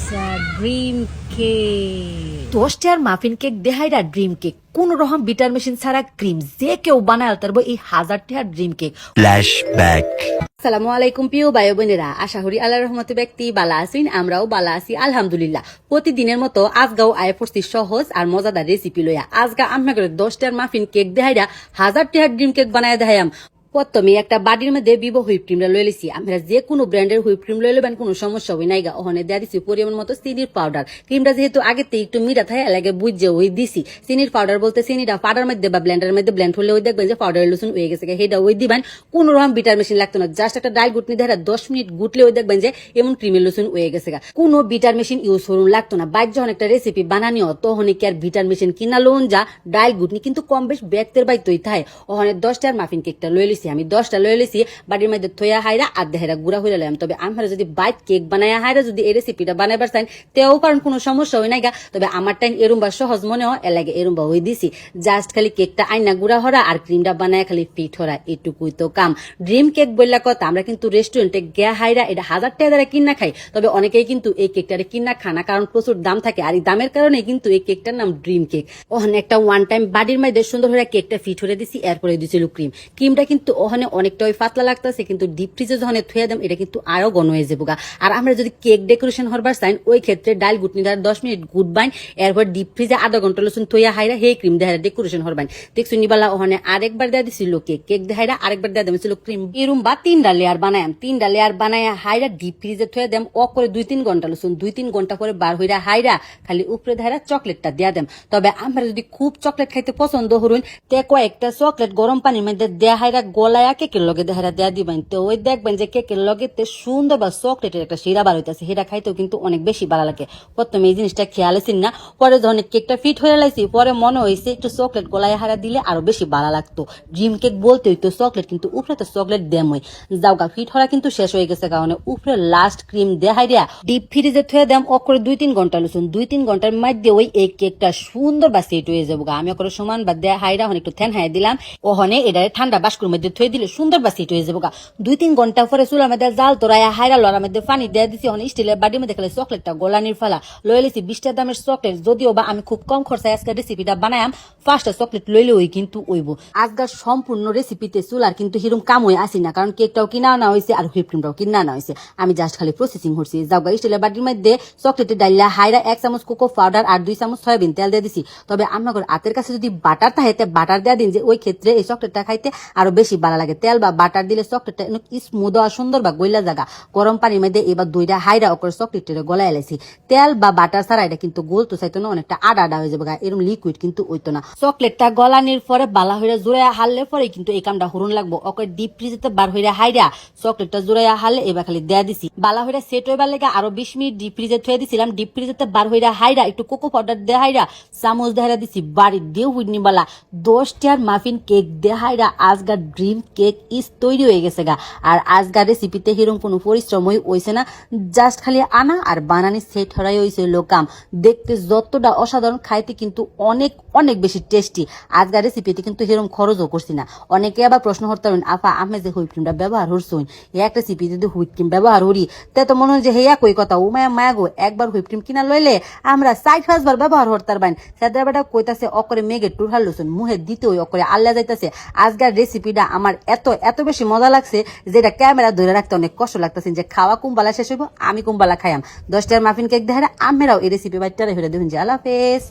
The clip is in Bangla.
ড্রিম কেক 10টার মাফিন কেক দেহাইরা ড্রিম কেক কোন রকম বিটার মেশিন ছাড়া ক্রিম যে কেউ বানায় তারপর এই 1000টার ড্রিম কেক। ফ্ল্যাশব্যাক। আসসালামু আলাইকুম প্রিয় ভাই বোনেরা, আশা করি আল্লাহর রহমতে ব্যক্তি বালা আছেন, আমরাও বালা আছি আলহামদুলিল্লাহ। প্রতিদিনের মতো আজগাও আয় পড়ছি সহজ আর মজাদার রেসিপি লইয়া। আজগা আপনাদের 10টার মাফিন কেক দেহাইরা 1000টার ড্রিম কেক বানায় দেখাইম। প্রথমে একটা বাটির মধ্যে বিবো হুইপ ক্রিমটা লই লিছি। আমরা যে কোনো ব্র্যান্ডের হুইপ ক্রিম লইলে কোনো সমস্যা হই নাই গা। ওখানে দেয়া দিছি পরিমাণ মতো চিনির পাউডার। ক্রিমটা যেহেতু আগেতে একটু মিঠা থাকে লাগে বুঝে ওই দিছি। চিনির পাউডার বলতে চিনিটা পাউডার মধ্যে বা ব্লেন্ডারের মধ্যে ব্লেন্ড হলে ওই দেখবেন যে পাউডার লুসুন হয়ে গেছে, সেটা ওই দিবেন। কোন রকম বিটার মেশিন লাগতো না, জাস্ট একটা ডাল গুটনি দেয় 10 মিনিট গুটলে ওই দেখবেন যে এমন ক্রিমের লুসুন হয়ে গেছে। কোনো বিটার মেশিন ইউজ করুন লাগতো না। বাইর যখন একটা রেসিপি বানানিও তখন কি আর বিটার মেশিন কিনা লোন যা ডাল গুটনি কিন্তু কম বেশ ব্যক্তের বাইতই থাকে। ওখানে 10টার মাফিন কেকটা লই লিছি আমি, 10টা লই বাড়ির মধ্যে থইয়া হাইরা আর দেহেরা গুড়া হইয়া লাম। তবে আমরা যদি বাইট কেক বানায়া হাইরা যদি এই রেসিপিটা বানাইবার চাই তেও কারণ কোনো সমস্যা হয় নাই গা। তবে আমার টাইম এরুম্বা সহজ মনে হয় এলাগে এরুম্বা হয়ে দিছি। জাস্ট খালি কেকটা আইনা গুড়া হরা আর ক্রিমটা বানায় খালি ফিট হরা, এটুকুই তো কাম। ড্রিম কেক বললা কথা, আমরা কিন্তু রেস্টুরেন্টে গিয়া হাইরা এটা 1000 টাকা দ্বারা কিনা খাই। তবে অনেকেই কিন্তু এই কেকটারে কিনা খানা, কারণ প্রচুর দাম থাকে আর এই দামের কারণে কিন্তু এই কেকটার নাম ড্রিম কেক। ওখানে একটা ওয়ান টাইম বাড়ির মধ্যে সুন্দর হয়ে কেকটা ফিট হয়ে দিছি, এরপরে দিছিল ক্রিমটা কিন্তু ওখানে অনেকটা ওই পাতলা লাগতেছে, কিন্তু ডিপ ফ্রিজে যখন থুয়ে দেম এটা কিন্তু আরো ঘন হয়ে যাবো গা। আর আমরা যদি কেক ডেকোরেশন হবার চাই ওই ক্ষেত্রে ডাল গুটনি 10 মিনিট গুড বাইন, এরপর ডিপ ফ্রিজে আধা ঘন্টা লসুন থইয়া হাইরা হে ক্রিম দেহাইরা ডেকোরেশন হরবাইন। দেখছো নিবালা ওখানে আরেকবার দেয়া দিছিল কেক দেহাইরা, আরেকবার দেয়া দেম ছিল ক্রিম। এরুম বা 3টা লেয়ার বানায়াম, 3টা লেয়ার বানায়া হাইরা ডিপ ফ্রিজে থুয়ে দেম ও করে 2-3 ঘন্টা লসুন, 2-3 ঘন্টা পরে বার হইরা হাইরা খালি উপরে দেহাইরা চকলেটটা দেয়া দেম। তবে আমরা যদি খুব চকলেট খাইতে পছন্দ হরুন তে কয়েকটা চকলেট গরম পানির মধ্যে দেয়া হাইরা গলায়া কেকের লগে দেহাইরা দেয়া দিবেন। তো ওই দেখবেন যে কেকের লগে সুন্দর বা চকলেটের একটা শিরা বার হইতেছে, সেটা খাইতেও কিন্তু অনেক বেশি ভালো লাগে। প্রথমে এই জিনিসটা খেয়াল আছেন না, পরে যখন কেকটা ফিট হয়ে লাইছি পরে মনে হয়েছে একটু চকলেট গলায় হারা দিলে আরো বেশি ভালো লাগতো। ড্রিম কেক বলতে হইতো চকলেট, কিন্তু উপরে তো চকলেট দেমই যাওগা। ফিট হওয়া কিন্তু শেষ হয়ে গেছে, কারণে উপরে লাস্ট ক্রিম দেখাই দিয়া ডিপ ফ্রিজে থুয়ে দেম ও করে 2-3 ঘন্টা লুসুন। 2-3 ঘন্টার মধ্যে ওই এই কেকটা সুন্দর বা সেট হয়ে যাবো। আমি করে সমান বা দেয়া হাইরা একটু থ্যান হাই দিলাম, ওখানে এটা ঠান্ডা বাস্কুর মধ্যে থুয়ে দিলে সুন্দর বা সেট হয়ে যাবো। 2-3 ঘন্টা পরে চুলার মধ্যে জাল তোরাইয়া হাইরা লড়ার মধ্যে পানি দিয়ে দিছি। অনেক স্টিলের বাড়ির মধ্যে খালি চকলেটটা গোলানির ফেলা লয়ে লিছি 20 টাকা দামের চকলেট। যদিও বা আমি খুব কম খরচায় আজকে রেসিপিটা বানায়াম, 5টা চকলেট লইলে ওই কিন্তু ওইব। আজকাল সম্পূর্ণ রেসিপিতে চুলার কিন্তু হিরম কাম হয়ে আসি না, কারণ কেকটাও কিনা আনা হয়েছে আর হুইপ ক্রিমটাও কিনা আনা হয়েছে। আমি জাস্ট খালি প্রসেসিং করছি। যাওগা স্টিলের বাড়ির মধ্যে চকলেটের ডাইলা হাইরা 1 চামচ কোকো পাউডার আর 2 চামচ সয়াবিন তেল দিয়ে দিছি। তবে আমার হাতের কাছে যদি বাটার থাকে বাটার দেওয়া দিন, যে ওই ক্ষেত্রে এই চকলেটটা খাইতে আরো বেশি ভালো লাগে। তেল বা বাটার দিলে চকলেটটা স্মুদ আর সুন্দর বা গইলা জায়গা। গরম পানির মধ্যে এবার 2টা হাইরা ওপর চকলেটের গলায় এলাইছি। তেল বা বাটার ছাড়া এটা কিন্তু গোল তো চাইতো না, অনেকটা আডা আডা হয়ে যাবে, এরকম লিকুইড কিন্তু হইতো না। চকলেটটা গলানির পরে বালা হইরা জোড়াইয়া হারলে পরে কিন্তু এই কামটা হরুন লাগবো। ওকে ডিপ ফ্রিজেতে বার হইরা হাইরা চকলেটটা জোড়াইয়া হারলে এবার খালি দেয়া দিছি। বালা হইরা সেট হইবার লেগে আরো 20 মিনিট ডিপ ফ্রিজে থুয়ে দিছিলাম। ডিপ ফ্রিজেতে বার হইরা হাইরা একটু কোকো পাউডার দেয়া হাইরা চামচ দেহাইরা দিছি। বাড়ির দেও হুইনি বালা 10টার মাফিন কেক দেহাইরা আজগা ড্রিম কেক ইস তৈরি হয়ে গেছে গা। আর আজগা রেসিপিতে হিরম কোনো পরিশ্রমই হইছে না, জাস্ট খালি আনা আর বানানি সেট হরাই হইছে লোকাম। দেখতে যতটা অসাধারণ, খাইতে কিন্তু অনেক অনেক বেশি টেস্টি। আজকের রেসিপিতে কিন্তু হিরম খরচও করছি না। অনেকে আবার প্রশ্ন করতে পারেন আপা আমি যে হুইপ ক্রিমটা ব্যবহার করছুন এক রেসিপি যদি হুইপ ক্রিম ব্যবহার করি তে তো মনে হয় যে হেয়া কই কথা ও মায়া মায়া গো, একবার হুইপ ক্রিম কিনা লইলে আমরা 4-5 বার ব্যবহার করতে পারবেন। সেটা বেটা কইতাছে অকরে মেঘে টুরহাল লুসুন মুহে দিতে ওই অকরে আল্লাহ যাইতাছে। আজকের রেসিপিটা আমার এত এত বেশি মজা লাগছে যেটা ক্যামেরা ধরে রাখতে অনেক কষ্ট লাগতেছে, যে খাওয়া কুম্বালা শেষ হইব আমি কুম্বালা খাইয়াম। 10টার মাফিন কেক দেখারা আমেরাও এই রেসিপি বাচ্চারা হইলে দেখুন যে আল্লাহ হাফেজ।